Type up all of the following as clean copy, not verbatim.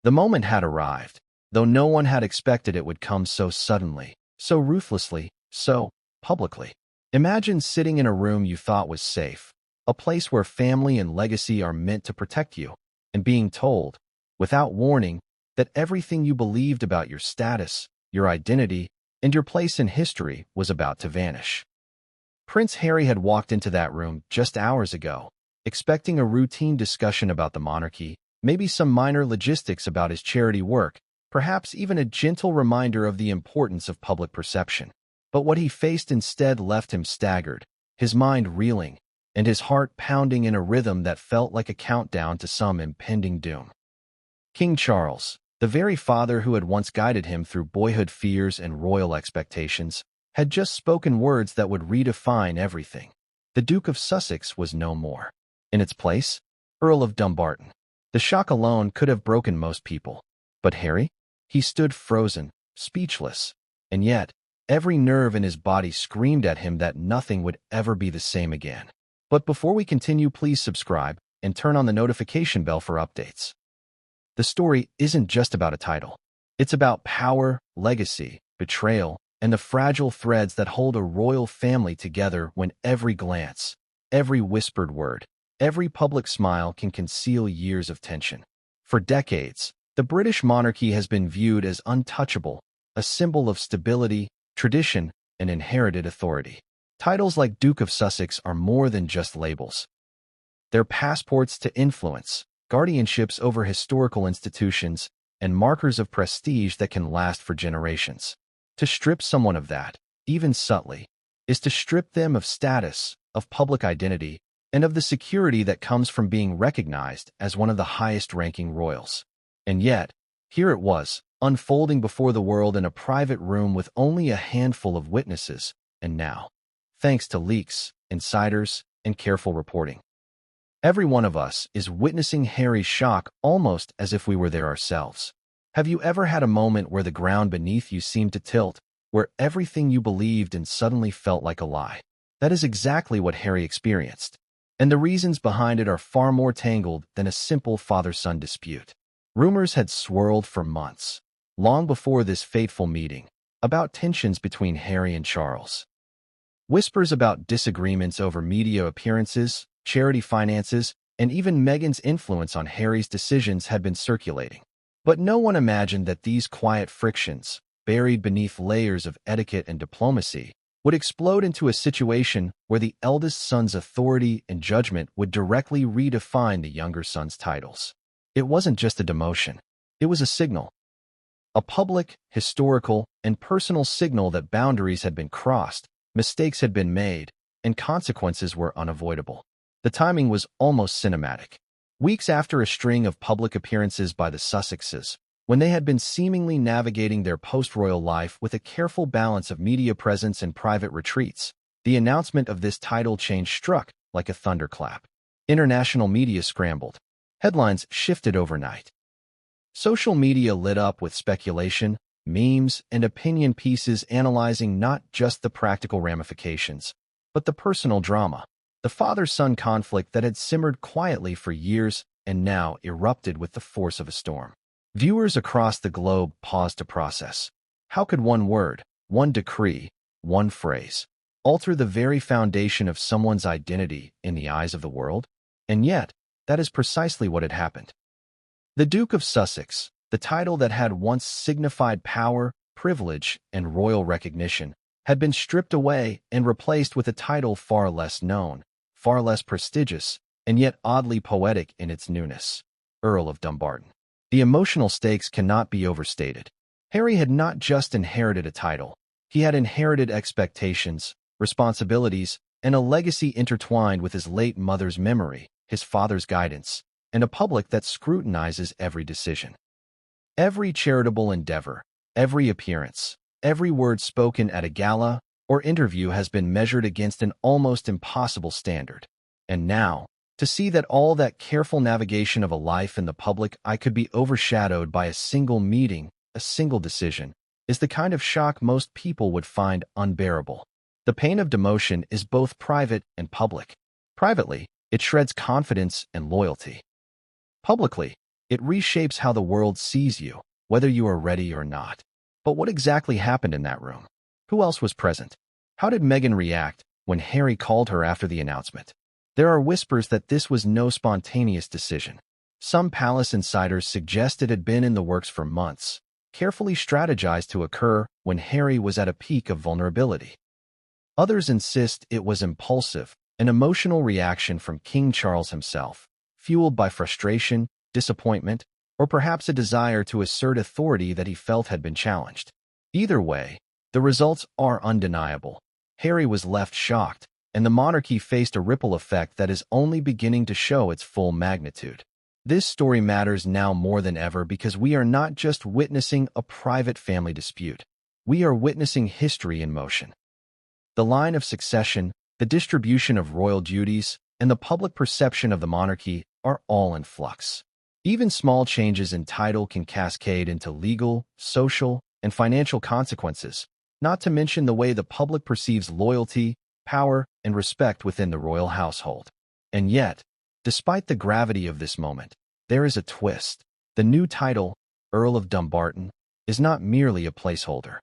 The moment had arrived, though no one had expected it would come so suddenly, so ruthlessly, so publicly. Imagine sitting in a room you thought was safe, a place where family and legacy are meant to protect you, and being told, without warning, that everything you believed about your status, your identity, and your place in history was about to vanish. Prince Harry had walked into that room just hours ago, expecting a routine discussion about the monarchy, maybe some minor logistics about his charity work, perhaps even a gentle reminder of the importance of public perception. But what he faced instead left him staggered, his mind reeling, and his heart pounding in a rhythm that felt like a countdown to some impending doom. King Charles, the very father who had once guided him through boyhood fears and royal expectations, had just spoken words that would redefine everything. The Duke of Sussex was no more. In its place, Earl of Dumbarton. The shock alone could have broken most people. But Harry? He stood frozen, speechless, and yet every nerve in his body screamed at him that nothing would ever be the same again. But before we continue, please subscribe and turn on the notification bell for updates. The story isn't just about a title. It's about power, legacy, betrayal, and the fragile threads that hold a royal family together when every glance, every whispered word, every public smile can conceal years of tension. For decades, the British monarchy has been viewed as untouchable, a symbol of stability, tradition, and inherited authority. Titles like Duke of Sussex are more than just labels. They're passports to influence, guardianships over historical institutions, and markers of prestige that can last for generations. To strip someone of that, even subtly, is to strip them of status, of public identity, and of the security that comes from being recognized as one of the highest-ranking royals. And yet, here it was, unfolding before the world in a private room with only a handful of witnesses, and now, thanks to leaks, insiders, and careful reporting, every one of us is witnessing Harry's shock almost as if we were there ourselves. Have you ever had a moment where the ground beneath you seemed to tilt, where everything you believed in suddenly felt like a lie? That is exactly what Harry experienced, and the reasons behind it are far more tangled than a simple father-son dispute. Rumors had swirled for months, long before this fateful meeting, about tensions between Harry and Charles. Whispers about disagreements over media appearances, charity finances, and even Meghan's influence on Harry's decisions had been circulating. But no one imagined that these quiet frictions, buried beneath layers of etiquette and diplomacy, would explode into a situation where the eldest son's authority and judgment would directly redefine the younger son's titles. It wasn't just a demotion. It was a signal. A public, historical, and personal signal that boundaries had been crossed, mistakes had been made, and consequences were unavoidable. The timing was almost cinematic. Weeks after a string of public appearances by the Sussexes, when they had been seemingly navigating their post-royal life with a careful balance of media presence and private retreats, the announcement of this title change struck like a thunderclap. International media scrambled. Headlines shifted overnight. Social media lit up with speculation, memes, and opinion pieces analyzing not just the practical ramifications, but the personal drama. The father-son conflict that had simmered quietly for years and now erupted with the force of a storm. Viewers across the globe paused to process. How could one word, one decree, one phrase, alter the very foundation of someone's identity in the eyes of the world? And yet, that is precisely what had happened. The Duke of Sussex, the title that had once signified power, privilege, and royal recognition, had been stripped away and replaced with a title far less known, far less prestigious, and yet oddly poetic in its newness: Earl of Dumbarton. The emotional stakes cannot be overstated. Harry had not just inherited a title. He had inherited expectations, responsibilities, and a legacy intertwined with his late mother's memory, his father's guidance, and a public that scrutinizes every decision. Every charitable endeavor, every appearance, every word spoken at a gala or interview has been measured against an almost impossible standard. And now, to see that all that careful navigation of a life in the public eye could be overshadowed by a single meeting, a single decision, is the kind of shock most people would find unbearable. The pain of demotion is both private and public. Privately, it shreds confidence and loyalty. Publicly, It reshapes how the world sees you, whether you are ready or not. But what exactly happened in that room? Who else was present? How did Meghan react when Harry called her after the announcement? There are whispers that this was no spontaneous decision. Some palace insiders suggest it had been in the works for months, carefully strategized to occur when Harry was at a peak of vulnerability. Others insist it was impulsive, an emotional reaction from King Charles himself, fueled by frustration, disappointment, or perhaps a desire to assert authority that he felt had been challenged. Either way, the results are undeniable. Harry was left shocked, and the monarchy faced a ripple effect that is only beginning to show its full magnitude. This story matters now more than ever because we are not just witnessing a private family dispute. We are witnessing history in motion. The line of succession, the distribution of royal duties, and the public perception of the monarchy are all in flux. Even small changes in title can cascade into legal, social, and financial consequences, not to mention the way the public perceives loyalty, power, and respect within the royal household. And yet, despite the gravity of this moment, there is a twist. The new title, Earl of Dumbarton, is not merely a placeholder.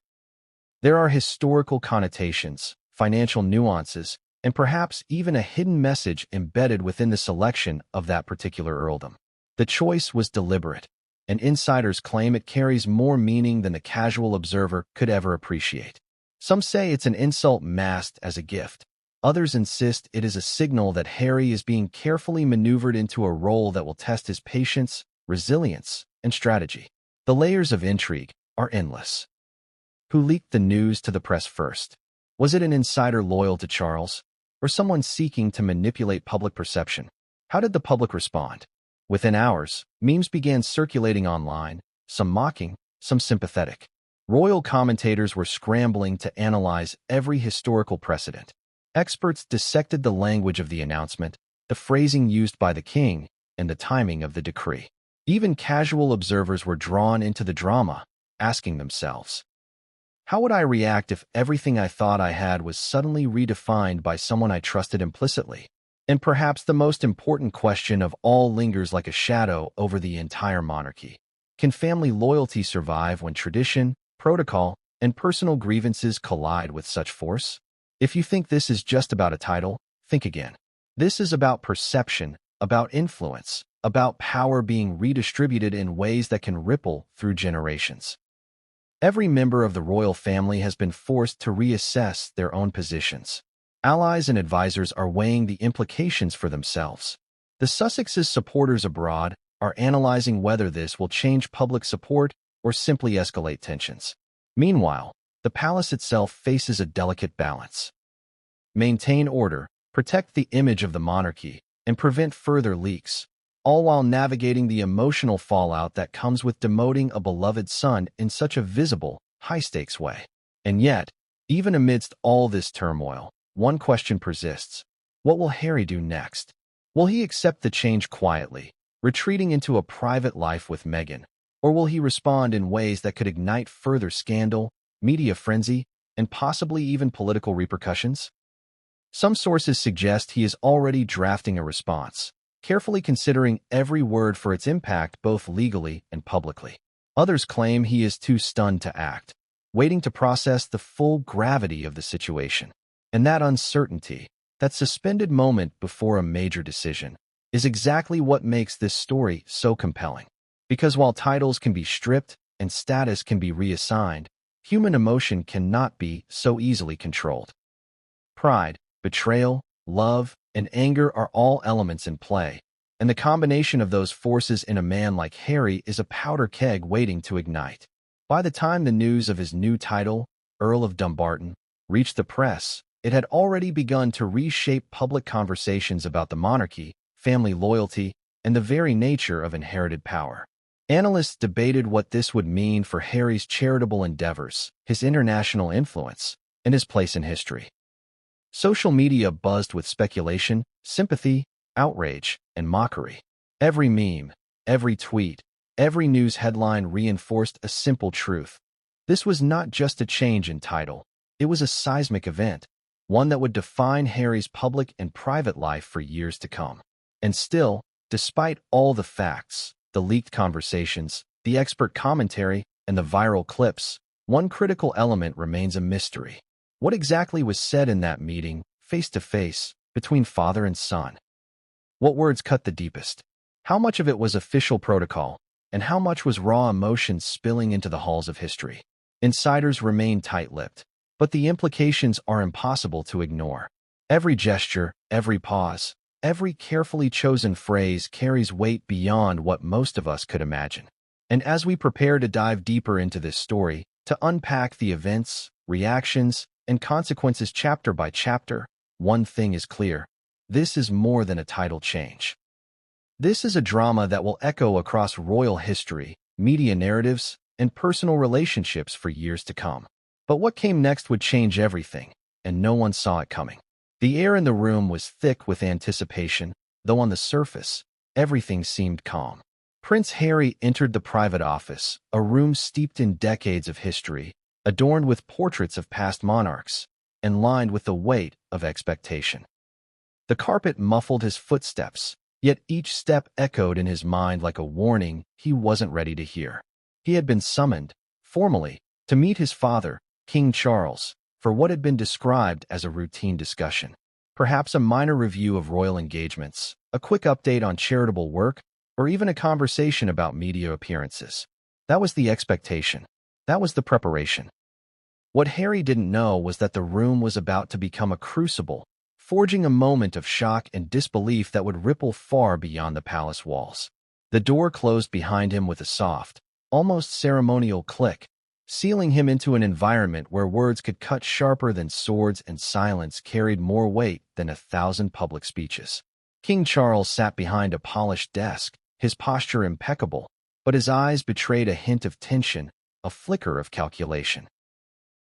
There are historical connotations, financial nuances, and perhaps even a hidden message embedded within the selection of that particular earldom. The choice was deliberate, and insiders claim it carries more meaning than the casual observer could ever appreciate. Some say it's an insult masked as a gift. Others insist it is a signal that Harry is being carefully maneuvered into a role that will test his patience, resilience, and strategy. The layers of intrigue are endless. Who leaked the news to the press first? Was it an insider loyal to Charles, or someone seeking to manipulate public perception? How did the public respond? Within hours, memes began circulating online, some mocking, some sympathetic. Royal commentators were scrambling to analyze every historical precedent. Experts dissected the language of the announcement, the phrasing used by the king, and the timing of the decree. Even casual observers were drawn into the drama, asking themselves, how would I react if everything I thought I had was suddenly redefined by someone I trusted implicitly? And perhaps the most important question of all lingers like a shadow over the entire monarchy. Can family loyalty survive when tradition, protocol, and personal grievances collide with such force? If you think this is just about a title, think again. This is about perception, about influence, about power being redistributed in ways that can ripple through generations. Every member of the royal family has been forced to reassess their own positions. Allies and advisors are weighing the implications for themselves. The Sussex's supporters abroad are analyzing whether this will change public support or simply escalate tensions. Meanwhile, the palace itself faces a delicate balance. Maintain order, protect the image of the monarchy, and prevent further leaks, all while navigating the emotional fallout that comes with demoting a beloved son in such a visible, high-stakes way. And yet, even amidst all this turmoil, one question persists. What will Harry do next? Will he accept the change quietly, retreating into a private life with Meghan? Or will he respond in ways that could ignite further scandal, media frenzy, and possibly even political repercussions? Some sources suggest he is already drafting a response, carefully considering every word for its impact both legally and publicly. Others claim he is too stunned to act, waiting to process the full gravity of the situation. And that uncertainty, that suspended moment before a major decision, is exactly what makes this story so compelling. Because while titles can be stripped and status can be reassigned, human emotion cannot be so easily controlled. Pride, betrayal, love, and anger are all elements in play, and the combination of those forces in a man like Harry is a powder keg waiting to ignite. By the time the news of his new title, Earl of Dumbarton, reached the press, it had already begun to reshape public conversations about the monarchy, family loyalty, and the very nature of inherited power. Analysts debated what this would mean for Harry's charitable endeavors, his international influence, and his place in history. Social media buzzed with speculation, sympathy, outrage, and mockery. Every meme, every tweet, every news headline reinforced a simple truth. This was not just a change in title. It was a seismic event, one that would define Harry's public and private life for years to come. And still, despite all the facts, the leaked conversations, the expert commentary, and the viral clips, one critical element remains a mystery. What exactly was said in that meeting, face to face, between father and son? What words cut the deepest? How much of it was official protocol, and how much was raw emotion spilling into the halls of history? Insiders remain tight-lipped, but the implications are impossible to ignore. Every gesture, every pause, every carefully chosen phrase carries weight beyond what most of us could imagine. And as we prepare to dive deeper into this story, to unpack the events, reactions, and consequences chapter by chapter, one thing is clear: this is more than a title change. This is a drama that will echo across royal history, media narratives, and personal relationships for years to come. But what came next would change everything, and no one saw it coming. The air in the room was thick with anticipation, though on the surface, everything seemed calm. Prince Harry entered the private office, a room steeped in decades of history, adorned with portraits of past monarchs, and lined with the weight of expectation. The carpet muffled his footsteps, yet each step echoed in his mind like a warning he wasn't ready to hear. He had been summoned, formally, to meet his father, King Charles, for what had been described as a routine discussion. Perhaps a minor review of royal engagements, a quick update on charitable work, or even a conversation about media appearances. That was the expectation. That was the preparation. What Harry didn't know was that the room was about to become a crucible, forging a moment of shock and disbelief that would ripple far beyond the palace walls. The door closed behind him with a soft, almost ceremonial click, sealing him into an environment where words could cut sharper than swords and silence carried more weight than 1,000 public speeches. King Charles sat behind a polished desk, his posture impeccable, but his eyes betrayed a hint of tension, a flicker of calculation.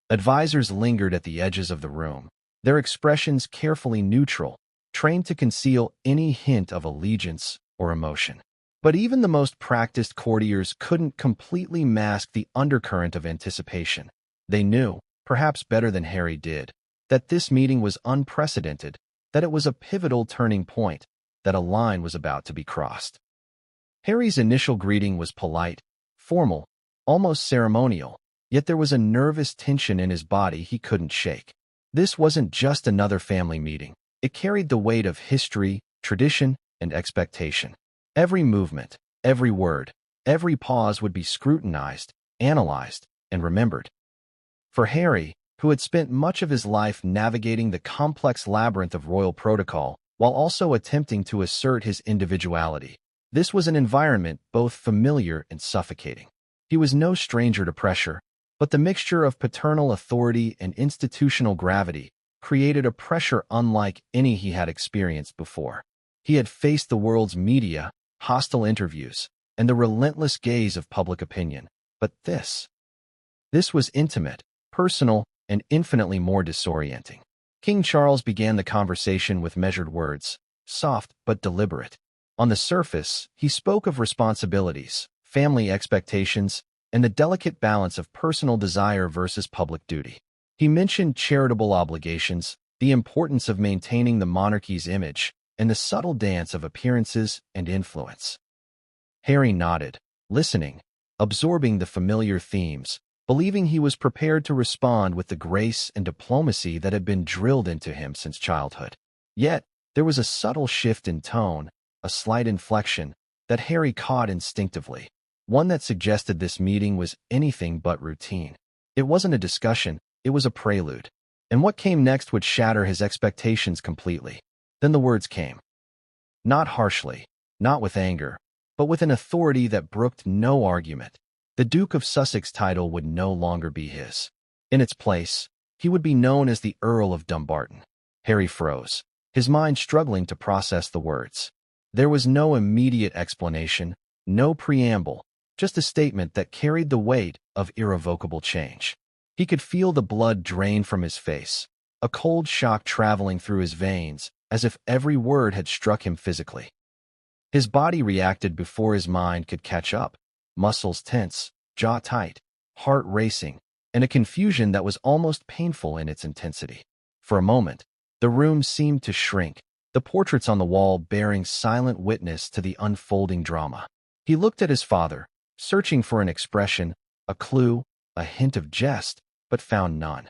Advisors lingered at the edges of the room, their expressions carefully neutral, trained to conceal any hint of allegiance or emotion. But even the most practiced courtiers couldn't completely mask the undercurrent of anticipation. They knew, perhaps better than Harry did, that this meeting was unprecedented, that it was a pivotal turning point, that a line was about to be crossed. Harry's initial greeting was polite, formal, almost ceremonial, yet there was a nervous tension in his body he couldn't shake. This wasn't just another family meeting. It carried the weight of history, tradition, and expectation. Every movement, every word, every pause would be scrutinized, analyzed, and remembered. For Harry, who had spent much of his life navigating the complex labyrinth of royal protocol while also attempting to assert his individuality, this was an environment both familiar and suffocating. He was no stranger to pressure, but the mixture of paternal authority and institutional gravity created a pressure unlike any he had experienced before. He had faced the world's media, hostile interviews, and the relentless gaze of public opinion. But this was intimate, personal, and infinitely more disorienting. King Charles began the conversation with measured words, soft but deliberate. On the surface, he spoke of responsibilities, family expectations, and the delicate balance of personal desire versus public duty. He mentioned charitable obligations, the importance of maintaining the monarchy's image, and the subtle dance of appearances and influence. Harry nodded, listening, absorbing the familiar themes, believing he was prepared to respond with the grace and diplomacy that had been drilled into him since childhood. Yet, there was a subtle shift in tone, a slight inflection, that Harry caught instinctively, one that suggested this meeting was anything but routine. It wasn't a discussion, it was a prelude. And what came next would shatter his expectations completely. Then the words came. Not harshly, not with anger, but with an authority that brooked no argument. The Duke of Sussex title would no longer be his. In its place, he would be known as the Earl of Dumbarton. Harry froze, his mind struggling to process the words. There was no immediate explanation, no preamble, just a statement that carried the weight of irrevocable change. He could feel the blood drain from his face, a cold shock traveling through his veins, as if every word had struck him physically. His body reacted before his mind could catch up, muscles tense, jaw tight, heart racing, and a confusion that was almost painful in its intensity. For a moment, the room seemed to shrink, the portraits on the wall bearing silent witness to the unfolding drama. He looked at his father, searching for an expression, a clue, a hint of jest, but found none.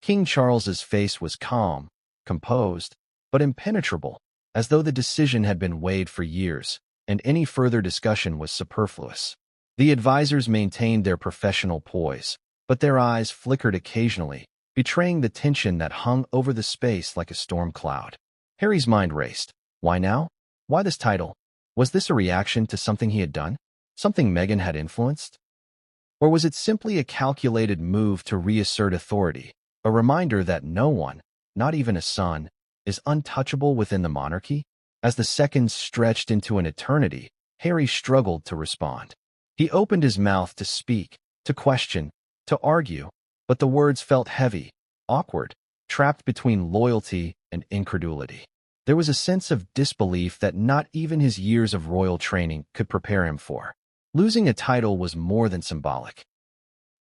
King Charles's face was calm, composed, but impenetrable, as though the decision had been weighed for years, and any further discussion was superfluous. The advisors maintained their professional poise, but their eyes flickered occasionally, betraying the tension that hung over the space like a storm cloud. Harry's mind raced. Why now? Why this title? Was this a reaction to something he had done? Something Meghan had influenced? Or was it simply a calculated move to reassert authority, a reminder that no one, not even a son, is untouchable within the monarchy? As the seconds stretched into an eternity, Harry struggled to respond. He opened his mouth to speak, to question, to argue, but the words felt heavy, awkward, trapped between loyalty and incredulity. There was a sense of disbelief that not even his years of royal training could prepare him for. Losing a title was more than symbolic.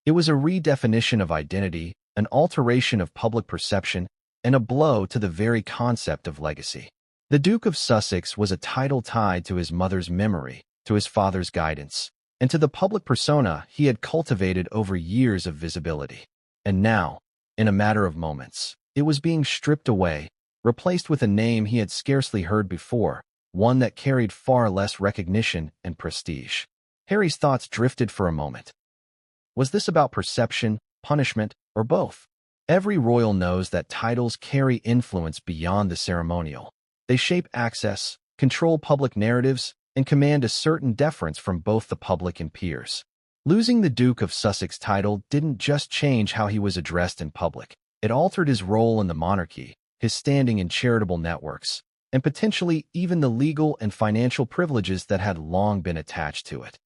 It was a redefinition of identity, an alteration of public perception, and a blow to the very concept of legacy. The Duke of Sussex was a title tied to his mother's memory, to his father's guidance, and to the public persona he had cultivated over years of visibility. And now, in a matter of moments, it was being stripped away, replaced with a name he had scarcely heard before, one that carried far less recognition and prestige. Harry's thoughts drifted for a moment. Was this about perception, punishment, or both? Every royal knows that titles carry influence beyond the ceremonial. They shape access, control public narratives, and command a certain deference from both the public and peers. Losing the Duke of Sussex title didn't just change how he was addressed in public. It altered his role in the monarchy, his standing in charitable networks, and potentially even the legal and financial privileges that had long been attached to it.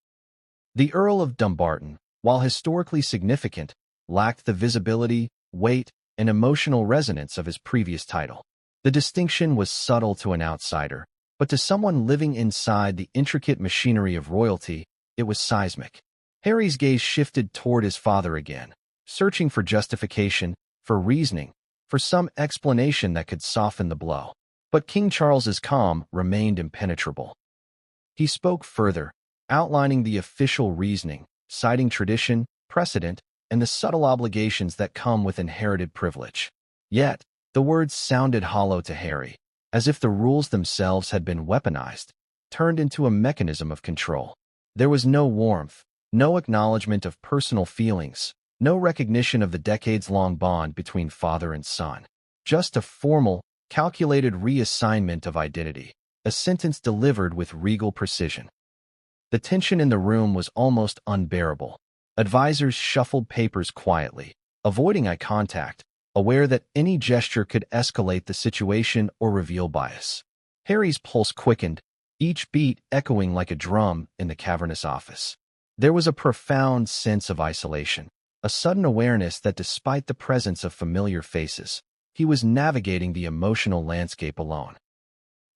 The Earl of Dumbarton, while historically significant, lacked the visibility, weight, and emotional resonance of his previous title. The distinction was subtle to an outsider, but to someone living inside the intricate machinery of royalty, it was seismic. Harry's gaze shifted toward his father again, searching for justification, for reasoning, for some explanation that could soften the blow. But King Charles's calm remained impenetrable. He spoke further, outlining the official reasoning, citing tradition, precedent, and the subtle obligations that come with inherited privilege. Yet, the words sounded hollow to Harry, as if the rules themselves had been weaponized, turned into a mechanism of control. There was no warmth, no acknowledgement of personal feelings, no recognition of the decades-long bond between father and son. Just a formal, calculated reassignment of identity, a sentence delivered with regal precision. The tension in the room was almost unbearable. Advisors shuffled papers quietly, avoiding eye contact, aware that any gesture could escalate the situation or reveal bias. Harry's pulse quickened, each beat echoing like a drum in the cavernous office. There was a profound sense of isolation, a sudden awareness that despite the presence of familiar faces, he was navigating the emotional landscape alone.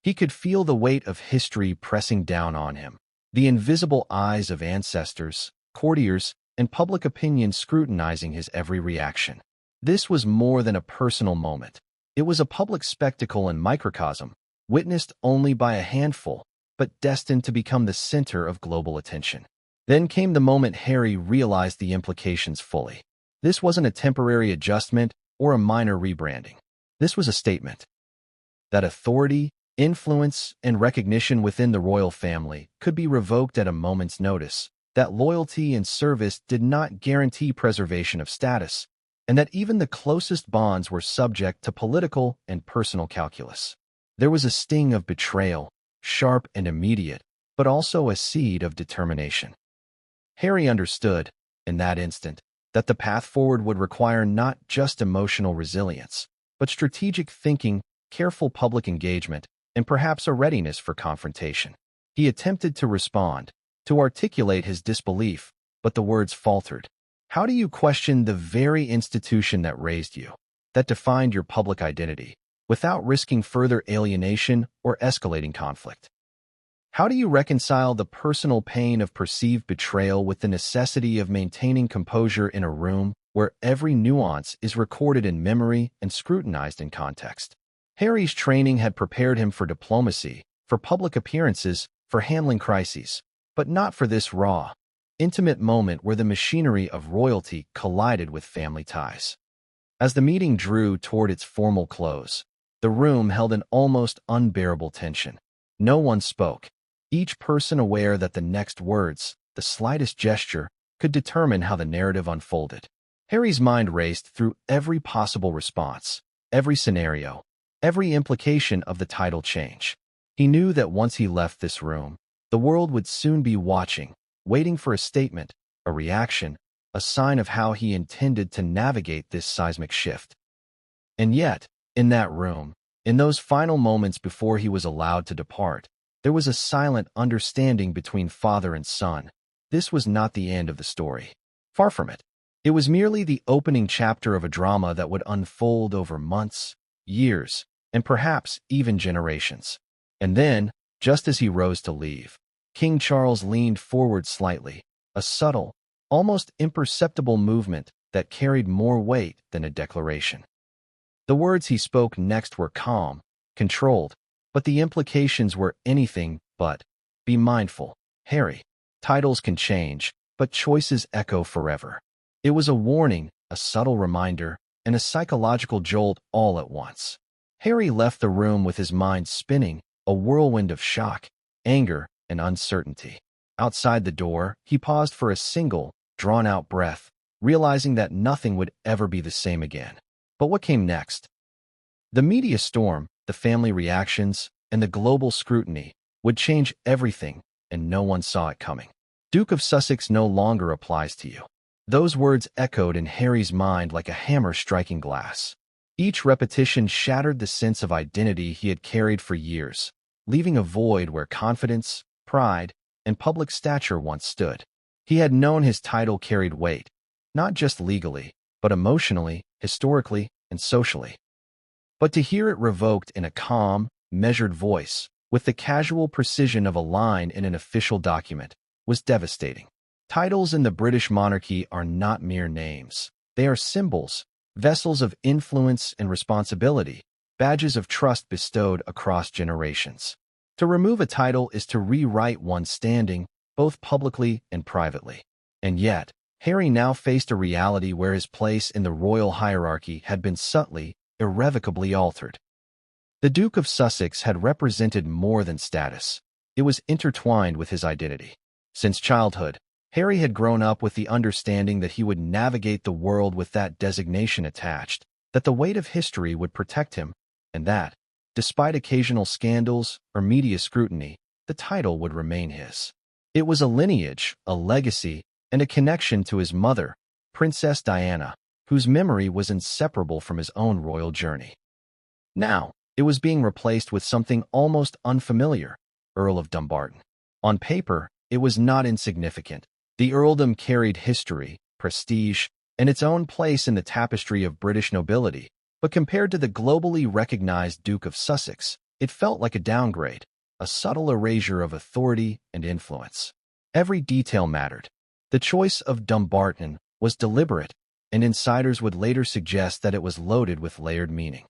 He could feel the weight of history pressing down on him, the invisible eyes of ancestors, courtiers, and public opinion scrutinizing his every reaction. This was more than a personal moment. It was a public spectacle and microcosm, witnessed only by a handful, but destined to become the center of global attention. Then came the moment Harry realized the implications fully. This wasn't a temporary adjustment or a minor rebranding. This was a statement that authority, influence, and recognition within the royal family could be revoked at a moment's notice, that loyalty and service did not guarantee preservation of status, and that even the closest bonds were subject to political and personal calculus. There was a sting of betrayal, sharp and immediate, but also a seed of determination. Harry understood, in that instant, that the path forward would require not just emotional resilience, but strategic thinking, careful public engagement, and perhaps a readiness for confrontation. He attempted to respond, to articulate his disbelief, but the words faltered. How do you question the very institution that raised you, that defined your public identity, without risking further alienation or escalating conflict? How do you reconcile the personal pain of perceived betrayal with the necessity of maintaining composure in a room where every nuance is recorded in memory and scrutinized in context? Harry's training had prepared him for diplomacy, for public appearances, for handling crises. but not for this raw, intimate moment where the machinery of royalty collided with family ties. As the meeting drew toward its formal close, the room held an almost unbearable tension. No one spoke, each person aware that the next words, the slightest gesture, could determine how the narrative unfolded. Harry's mind raced through every possible response, every scenario, every implication of the title change. He knew that once he left this room, the world would soon be watching, waiting for a statement, a reaction, a sign of how he intended to navigate this seismic shift. And yet, in that room, in those final moments before he was allowed to depart, there was a silent understanding between father and son. This was not the end of the story. Far from it. It was merely the opening chapter of a drama that would unfold over months, years, and perhaps even generations. And then, just as he rose to leave, King Charles leaned forward slightly, a subtle, almost imperceptible movement that carried more weight than a declaration. The words he spoke next were calm, controlled, but the implications were anything but. Be mindful, Harry. Titles can change, but choices echo forever. It was a warning, a subtle reminder, and a psychological jolt all at once. Harry left the room with his mind spinning, a whirlwind of shock, anger, and uncertainty. Outside the door, he paused for a single, drawn-out breath, realizing that nothing would ever be the same again. But what came next? The media storm, the family reactions, and the global scrutiny would change everything, and no one saw it coming. Duke of Sussex no longer applies to you. Those words echoed in Harry's mind like a hammer striking glass. Each repetition shattered the sense of identity he had carried for years, leaving a void where confidence, pride, and public stature once stood. He had known his title carried weight, not just legally, but emotionally, historically, and socially. But to hear it revoked in a calm, measured voice, with the casual precision of a line in an official document, was devastating. Titles in the British monarchy are not mere names. They are symbols, vessels of influence and responsibility, badges of trust bestowed across generations. To remove a title is to rewrite one's standing, both publicly and privately. And yet, Harry now faced a reality where his place in the royal hierarchy had been subtly, irrevocably altered. The Duke of Sussex had represented more than status. It was intertwined with his identity. Since childhood, Harry had grown up with the understanding that he would navigate the world with that designation attached, that the weight of history would protect him, and that, despite occasional scandals or media scrutiny, the title would remain his. It was a lineage, a legacy, and a connection to his mother, Princess Diana, whose memory was inseparable from his own royal journey. Now, it was being replaced with something almost unfamiliar, Earl of Dumbarton. On paper, it was not insignificant. The earldom carried history, prestige, and its own place in the tapestry of British nobility, but compared to the globally recognized Duke of Sussex, it felt like a downgrade, a subtle erasure of authority and influence. Every detail mattered. The choice of Dumbarton was deliberate, and insiders would later suggest that it was loaded with layered meaning.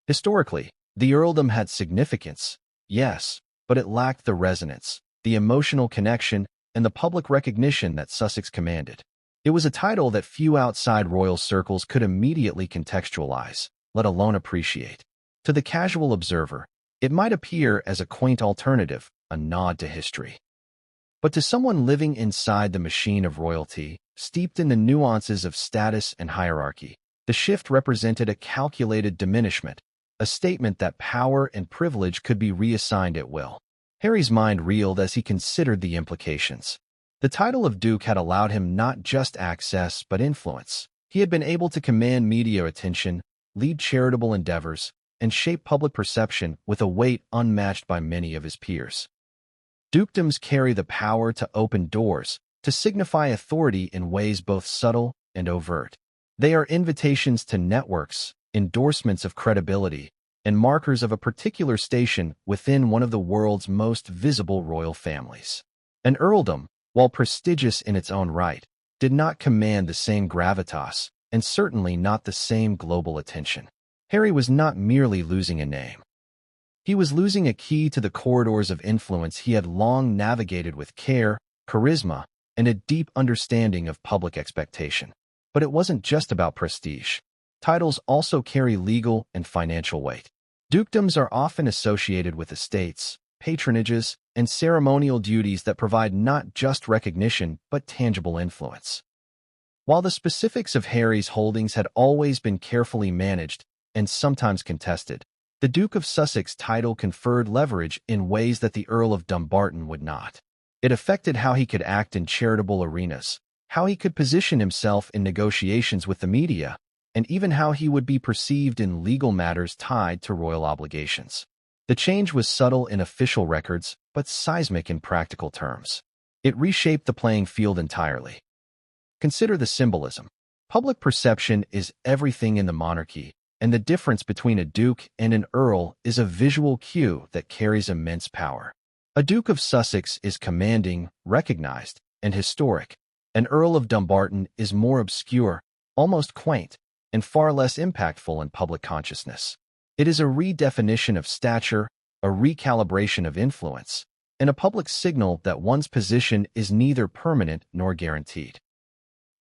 Historically, the earldom had significance, yes, but it lacked the resonance, the emotional connection, and the public recognition that Sussex commanded. It was a title that few outside royal circles could immediately contextualize, let alone appreciate. To the casual observer, it might appear as a quaint alternative, a nod to history. But to someone living inside the machine of royalty, steeped in the nuances of status and hierarchy, the shift represented a calculated diminishment, a statement that power and privilege could be reassigned at will. Harry's mind reeled as he considered the implications. The title of Duke had allowed him not just access but influence. He had been able to command media attention, lead charitable endeavors, and shape public perception with a weight unmatched by many of his peers. Dukedoms carry the power to open doors, to signify authority in ways both subtle and overt. They are invitations to networks, endorsements of credibility, and markers of a particular station within one of the world's most visible royal families. An earldom, while prestigious in its own right, did not command the same gravitas, and certainly not the same global attention. Harry was not merely losing a name. He was losing a key to the corridors of influence he had long navigated with care, charisma, and a deep understanding of public expectation. But it wasn't just about prestige. Titles also carry legal and financial weight. Dukedoms are often associated with estates, patronages, and ceremonial duties that provide not just recognition but tangible influence. While the specifics of Harry's holdings had always been carefully managed and sometimes contested, the Duke of Sussex title conferred leverage in ways that the Earl of Dumbarton would not. It affected how he could act in charitable arenas, how he could position himself in negotiations with the media, and even how he would be perceived in legal matters tied to royal obligations. The change was subtle in official records, but seismic in practical terms. It reshaped the playing field entirely. Consider the symbolism. Public perception is everything in the monarchy, and the difference between a duke and an earl is a visual cue that carries immense power. A Duke of Sussex is commanding, recognized, and historic. An Earl of Dumbarton is more obscure, almost quaint, and far less impactful in public consciousness. It is a redefinition of stature, a recalibration of influence, and a public signal that one's position is neither permanent nor guaranteed.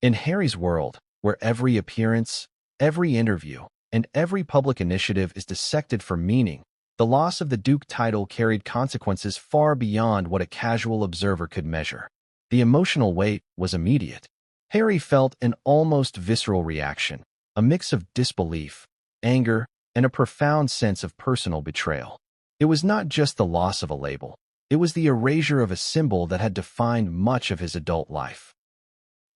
In Harry's world, where every appearance, every interview, and every public initiative is dissected for meaning, the loss of the Duke title carried consequences far beyond what a casual observer could measure. The emotional weight was immediate. Harry felt an almost visceral reaction, a mix of disbelief, anger, and a profound sense of personal betrayal. It was not just the loss of a label. It was the erasure of a symbol that had defined much of his adult life.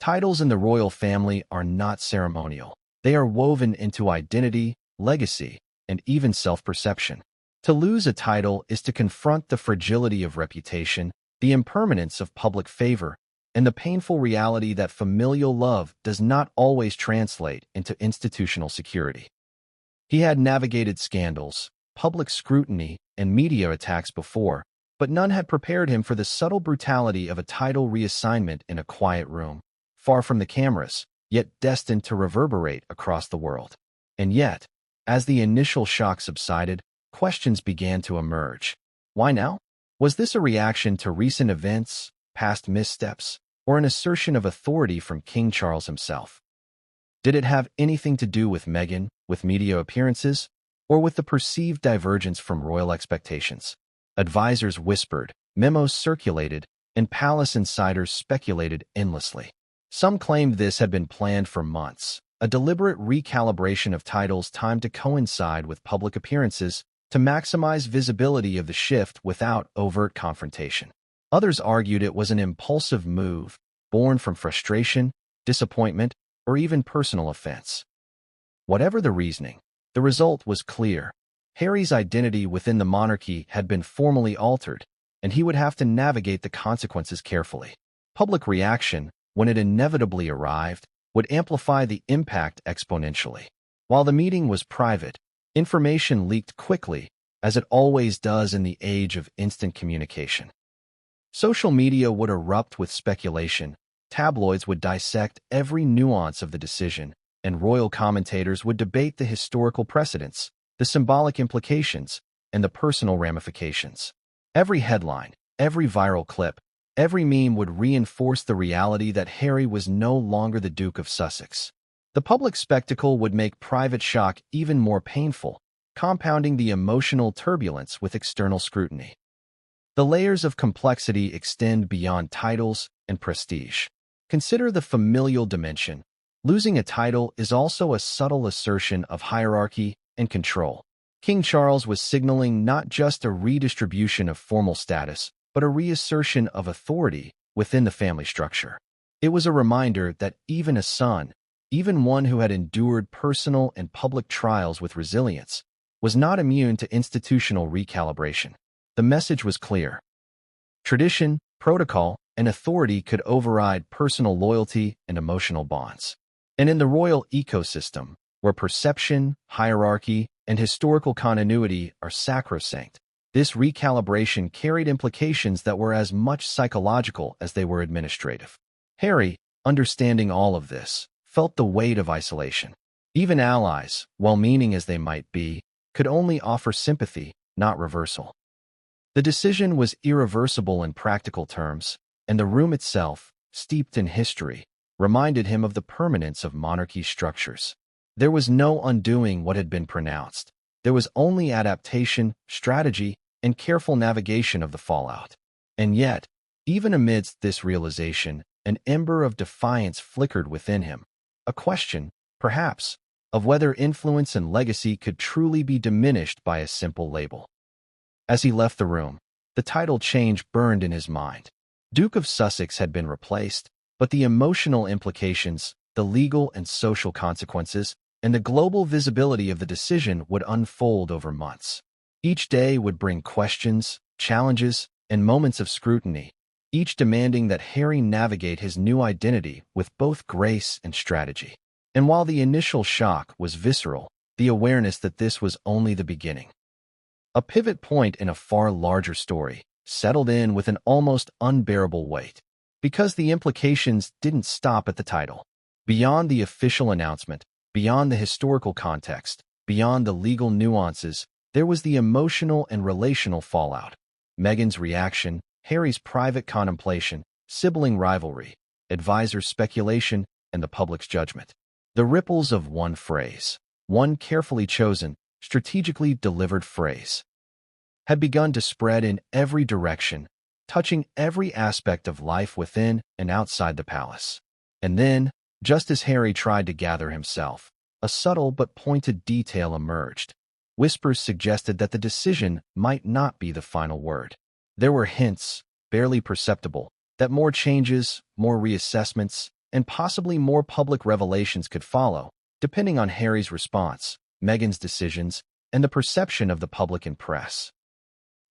Titles in the royal family are not ceremonial. They are woven into identity, legacy, and even self-perception. To lose a title is to confront the fragility of reputation, the impermanence of public favor, and the painful reality that familial love does not always translate into institutional security. He had navigated scandals, public scrutiny, and media attacks before, but none had prepared him for the subtle brutality of a title reassignment in a quiet room, far from the cameras, yet destined to reverberate across the world. And yet, as the initial shock subsided, questions began to emerge. Why now? Was this a reaction to recent events, past missteps, or an assertion of authority from King Charles himself? Did it have anything to do with Meghan, with media appearances, or with the perceived divergence from royal expectations? Advisors whispered, memos circulated, and palace insiders speculated endlessly. Some claimed this had been planned for months, a deliberate recalibration of titles timed to coincide with public appearances to maximize visibility of the shift without overt confrontation. Others argued it was an impulsive move, born from frustration, disappointment, or even personal offense. Whatever the reasoning, the result was clear. Harry's identity within the monarchy had been formally altered, and he would have to navigate the consequences carefully. Public reaction, when it inevitably arrived, would amplify the impact exponentially. While the meeting was private, information leaked quickly, as it always does in the age of instant communication. Social media would erupt with speculation, tabloids would dissect every nuance of the decision, and royal commentators would debate the historical precedents, the symbolic implications, and the personal ramifications. Every headline, every viral clip, every meme would reinforce the reality that Harry was no longer the Duke of Sussex. The public spectacle would make private shock even more painful, compounding the emotional turbulence with external scrutiny. The layers of complexity extend beyond titles and prestige. Consider the familial dimension. Losing a title is also a subtle assertion of hierarchy and control. King Charles was signaling not just a redistribution of formal status, but a reassertion of authority within the family structure. It was a reminder that even a son, even one who had endured personal and public trials with resilience, was not immune to institutional recalibration. The message was clear. Tradition, protocol, and authority could override personal loyalty and emotional bonds. And in the royal ecosystem, where perception, hierarchy, and historical continuity are sacrosanct, this recalibration carried implications that were as much psychological as they were administrative. Harry, understanding all of this, felt the weight of isolation. Even allies, well-meaning as they might be, could only offer sympathy, not reversal. The decision was irreversible in practical terms, and the room itself, steeped in history, reminded him of the permanence of monarchy structures. There was no undoing what had been pronounced. There was only adaptation, strategy, and careful navigation of the fallout. And yet, even amidst this realization, an ember of defiance flickered within him. A question, perhaps, of whether influence and legacy could truly be diminished by a simple label. As he left the room, the title change burned in his mind. Duke of Sussex had been replaced, but the emotional implications, the legal and social consequences, and the global visibility of the decision would unfold over months. Each day would bring questions, challenges, and moments of scrutiny, each demanding that Harry navigate his new identity with both grace and strategy. And while the initial shock was visceral, the awareness that this was only the beginning. A pivot point in a far larger story settled in with an almost unbearable weight, because the implications didn't stop at the title. Beyond the official announcement, beyond the historical context, beyond the legal nuances, there was the emotional and relational fallout. Meghan's reaction, Harry's private contemplation, sibling rivalry, advisor speculation, and the public's judgment. The ripples of one phrase, one carefully chosen, strategically delivered phrase, had begun to spread in every direction, touching every aspect of life within and outside the palace. And then, just as Harry tried to gather himself, a subtle but pointed detail emerged. Whispers suggested that the decision might not be the final word. There were hints, barely perceptible, that more changes, more reassessments, and possibly more public revelations could follow, depending on Harry's response, Meghan's decisions, and the perception of the public and press.